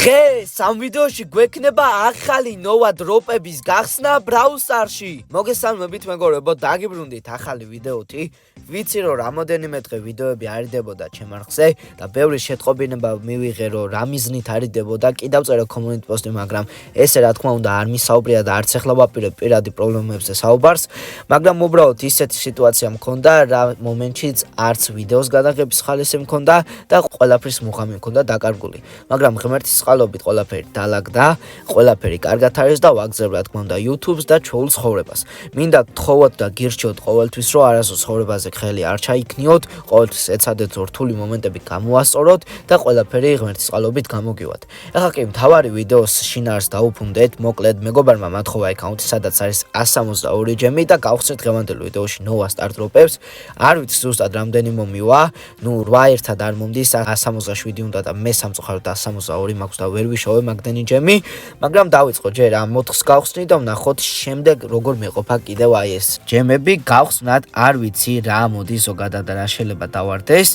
დღეს ამ ვიდეოში გვექნება ახალი ნოვა დროპების გახსნა Brawl Stars-ში. მოგესალმებით მეგობრებო, დაგიბრუნდით ახალი ვიდეოთი. ვიცი რომ რამოდენიმე დღე ვიდეოები არიდებოდა ჩემ არხზე და ბევრი შეტყობინება მივიღე რომ რა მიზნით არიდებოდა. კიდევ წერე community post-ი, მაგრამ ესე რა თქმა უნდა არ მისაუბრია და არც ახლა ვაპირებ პირადი პრობლემებზე საუბარს, მაგრამ უბრალოდ ისეთი სიტუაცია მქონდა, რა მომენტშიც არც ვიდეოს გადაღების ხალისი მქონდა და ყველაფრის მუღამი მქონდა დაკარგული. მაგრამ ღმერთის წყალობით ყველაფერი დაალაგდა, ყველაფერი კარგად არის და ვაგზავნე რა თქმა უნდა YouTube-ს და ჩვეულ ცხოვრებას. მინდა გთხოვოთ და გირჩიოთ ყოველთვის რომ არასდროს ცხოვრებაზე ხელი არ ჩაიქნიოთ, ყოველთვის ეცადეთ რთული მომენტები გამოასწოროთ და ყველაფერი ღმერთის წყალობით გამოგივათ. ახლა კი მთავარი ვიდეოს შინაარს დაუფუნდეთ, მოკლედ მეგობარმა მათხოვა აკაუნტი, სადაც არის 162 ჯემი და გავხსნით დღევანდელ ვიდეოში ნოვა სტარ დროპებს. არ ვიცი ზუსტად რამდენი მომივა, 8 ერთად არ მომდის, 167 უნდა და მე სამწუხაროდ 162 მაქვს და ვერ ვიშოვე მაგდენი ჯემი, მაგრამ დავიწყო ჯერ ამ 4-ს გავხსნი და ვნახოთ შემდეგ როგორ მეყოფა კიდევ აი ეს ჯემები. გავხსნათ, არ ვიცი რა მოდის ზოგადად რა შეიძლება დავარდეს.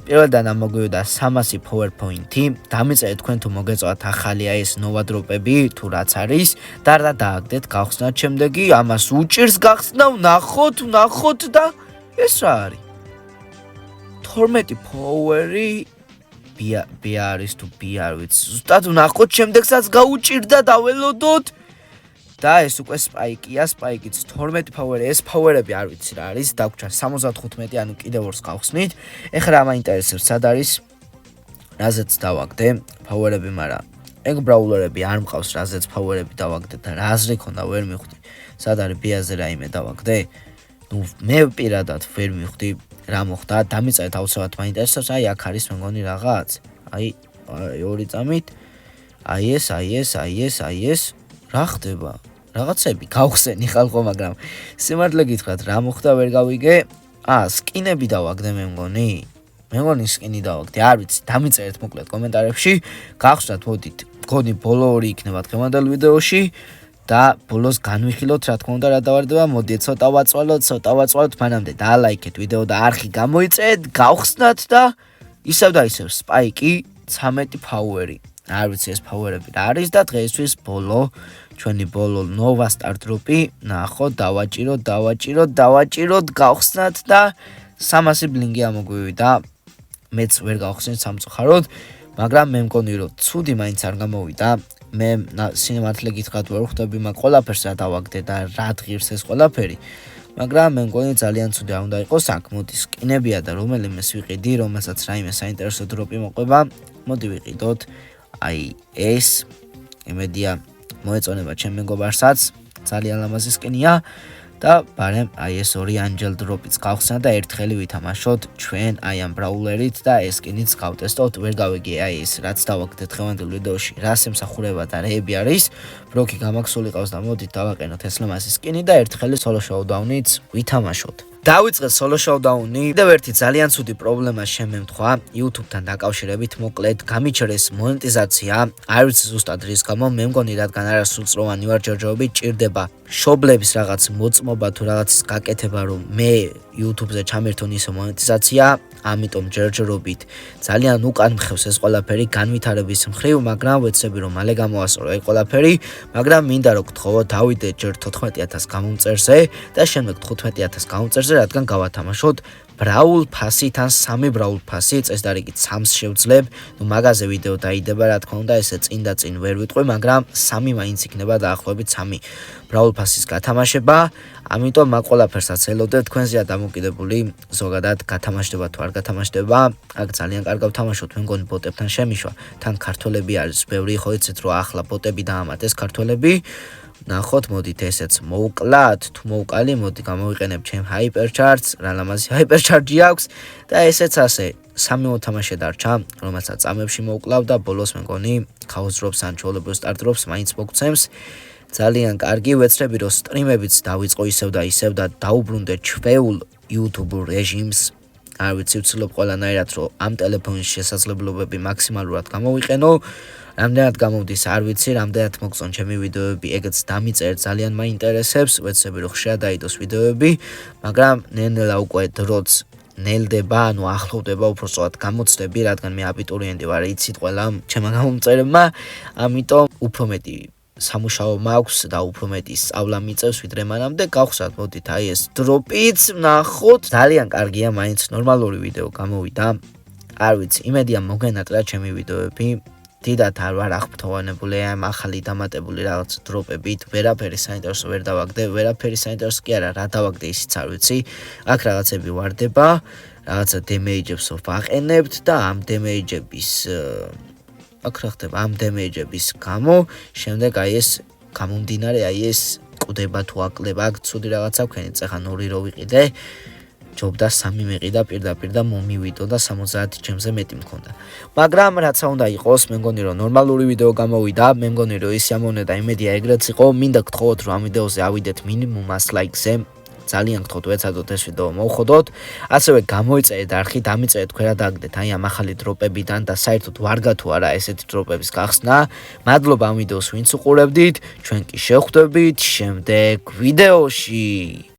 პირველდან მოგვივიდა 300 power point-ი. დამიწერეთ თქვენ თუ მოგეწონათ ახალი აი ეს ნოვა დროპები თუ რაც არის და რა დააგდეთ გავხსნათ შემდეგი. ამას უჭირს გახსნა, ვნახოთ და ეს რა არის? 12 power-ი ბია არის თუ ბია არ ვიცი. ზუსტად ვნახოთ შემდეგსაც გაუჭირდა დაველოდოთ. და ეს უკვე სპაიკია, სპაიკიც 12 power-ი, ეს power-ები არ ვიცი რა არის, დაგვრჩა 75, ანუ კიდევ ორს გავხსნით. ეხლა რა მაინტერესებს, სად არის? რაზეც დავაგდე power-ები, მაგრამ ეგ brawler-ები არ მყავს, რაზეც power-ები დავაგდე და რა აზრი ქონდა ვერ მივხვდი. სად არის ბიაზე რაიმე დავაგდე? ნუ მე პირადად ვერ მივხვდი რა მოხდა. დამიწერეთ აუცილებლად მაინტერესებს, აი აქ არის მეგონი რაღაც. აი ორი წამით. აი ეს რა ხდება? რაღაცები გავხსენი ხალხო, მაგრამ სიმართლე გითხრათ რა მოხდა ვერ გავიგე. სკინები დავაგდე მე მგონი სკინი დავაგდე, არ ვიცი, დამიწერეთ მოკლედ კომენტარებში. გახსნათ, მოდით, მგონი ბოლო ორი იქნება დღევანდელ ვიდეოში და ბოლოს განვიხილოთ რა თქმა უნდა რა დავარდება. მოდით ცოტა ვაწვალოთ, მანამდე დაალაიქეთ ვიდეო და არხი გამოიწერეთ, გავხსნათ და ისევ სპაიკი 13 power-ი. არ ვიცი ეს power-ები რა არის და დღეისთვის ჩვენი ბოლო ნოვა სტარ დროპი. ნახოთ, დავაჭიროთ, გავხსნათ და 300 ბლინგი ამოგვივიდა. მეც ვერ გავხსნით სამწუხაროდ, მაგრამ მე მგონი რომ ცუდი მაინც არ გამოვიდა. მე სიმართლე გითხრათ ვერ ხვდები მაგ ყველაფერს რა დავაგდე და რა ღირს ეს ყველაფერი. მაგრამ მე მგონი ძალიან ცუდი არ უნდა იყოს აქ. მოდი სკინებია და რომელიმეს ვიყიდი, რომელსაც რაიმე საინტერესო დროპი მოყვება. მოდი ვიყიდოთ. აი ეს იმედია მოეწონება ჩემ მეგობარსაც, ძალიან ლამაზი სკინია და ბარემ აი ეს ორი ანჯელ დროპიც გავხსნა და ერთხელი ვითამაშოთ ჩვენ აი ამ ბრაულერით და ეს სკინიც გავტესტოთ. ვერ გავიგე აი ეს რაც დავაგდეთ დღევანდელ ვიდეოში რას ემსახურება და რეები არის. ბროკი გამაქსული ყავს და მოდით დავაყენოთ ეს ლამაზი სკინი და ერთხელი სოლო შოუდაუნიც ვითამაშოთ. დავიწყეთ სოლო შოუდაუნი. კიდევ ერთი ძალიან ცუდი პრობლემა შემემთხვა YouTube-თან დაკავშირებით, მოკლედ გამიჩერეს მონეტიზაცია. არ ვიცი ზუსტად რის გამო, მე მგონი რადგან არასრულწლოვანი ვარ, ჯერჯერობით ჭირდება შობლების რაღაც მოწმობა თუ რაღაცის გაკეთება, რომ მე YouTube-ზე ჩამერთონ ისო მონეტიზაცია. ამიტომ ჯერჯერობით ძალიან უკან მხევს ეს ყველაფერი განვითარების მხრივ, მაგრამ ვეცები რომ მალე გამოასწორო ეს ყველაფერი, მაგრამ მინდა რომ გთხოვოთ, დავიდეთ ჯერ 14000 გამომწერზე და შემდეგ 15000 გამომწერზე, რადგან გავათამაშოთ Brawl Pass-ი თან 3 Brawl Pass-ი, წესდარიგით 3-ს შევძლებ. ნუ მაგაზე ვიდეო დაიდება, რა თქმა უნდა, ესე წინ ვერ ვიტყვი, მაგრამ 3 მაინც იქნება დაახლოებით 3 Brawl Pass-ის გათამაშება. ამიტომ მაგ ყველაფერსაც ელოდეთ, თქვენზეა დამოკიდებული ზოგადად გათამაშდება თუ არ გათამაშდება. აქ ძალიან კარგად ვთამაშოთ, მე მგონი ბოტებთან შემიშვა. თან ქართველები არის ბევრი, ხო იცით რომ ახლა ბოტები დაამატეს ქართველები. ნახოთ, მოდით ესეც მოვკლათ, თუ მოვკალი, მოდი გამოვიყენებ ჩემ Hyper Charge-ს, რა ლამაზი Hyper Charge-ი აქვს და ესეც ასე 3 მოთამაშე დარჩა, რომელსაც წამებში მოვკლავ და ბოლოს მე მგონი Chaos Drops ან ჩვეულებრივ Star Drops მაინც მოგცემს. ძალიან კარგი, ვეცდები რომ სტრიმებიც დავიწყო ისევ და დაუბრუნდე ჩვეულ YouTube რეჟიმს. არ ვიცი, ვცდილობ ყველანაირად რომ ამ ტელეფონის შესაძლებლობები მაქსიმალურად გამოვიყენო. რამდენად გამოვდის არ ვიცი, რამდენად მოგწონ ჩემი ვიდეოები, ეგეც დამიწერეთ, ძალიან მაინტერესებს. ვეცდები რომ ხშირად დაიდოს ვიდეოები, მაგრამ ნელ-ნელა უკვე დროც ნელდება, ანუ ახლოვდება უბრალოდ გამოცდები, რადგან მე აბიტურიენტი ვარ, იცით ყველა ჩემმა გამომწერებმა, ამიტომ უფრო მეტი სამუშაო მაქვს და უფრო მეტი სწავლა მიწევს ვიდრე მანამდე. გავხსნათ, მოდით აი ეს დროპიც ვნახოთ. ძალიან კარგია, მაინც ნორმალური ვიდეო გამოვიდა. არ ვიცი, იმედია მოგენატრა ჩემი ვიდეოები. დიდად არ ვარ აღფრთოვანებული ამ ახალი დამატებული რაღაც დროპებით. ვერაფერი საინტერესო ვერ დავაგდე, ვერაფერი საინტერესო კი არა, რა დავაგდე ისიც არ ვიცი. აქ რაღაცები ვარდება, რაღაცა დემეიჯებს ვაყენებთ და ამ დემეიჯების აქ რა ხდება, ამ დემეიჯების გამო შემდეგ აი ეს გამომდინარე, აი ეს კვდება თუ აკლება, აქ ცუდი რაღაცა ვქენით, ეხლა 0 რო ვიყიდე. ჯობდა 3 მეყიდა პირდაპირ და მომივიდო და 70 ჩემზე მეტი მქონდა. მაგრამ რაცა უნდა იყოს, მე მგონი რომ ნორმალური ვიდეო გამოვიდა, მე მგონი რომ ის ამოვნე და იმედია ეგრეც იყო. მინდა გთხოვოთ რომ ამ ვიდეოზე ავიდეთ მინიმუმ 100 ლაიქზე. ძალიან გთხოვთ ვეცადოთ ეს ვიდეო მოვხოდოთ. ასევე გამოიწერეთ არხით, ამიწერეთ თქვენ რა დააგდეთ აი ამ ახალი დროპებიდან და საერთოდ ვარგა თუ არა ესეთი დროპების გახსნა. მადლობა ამ ვიდეოს ვინც უყურებდით, ჩვენ კი შევხვდებით შემდეგ ვიდეოში.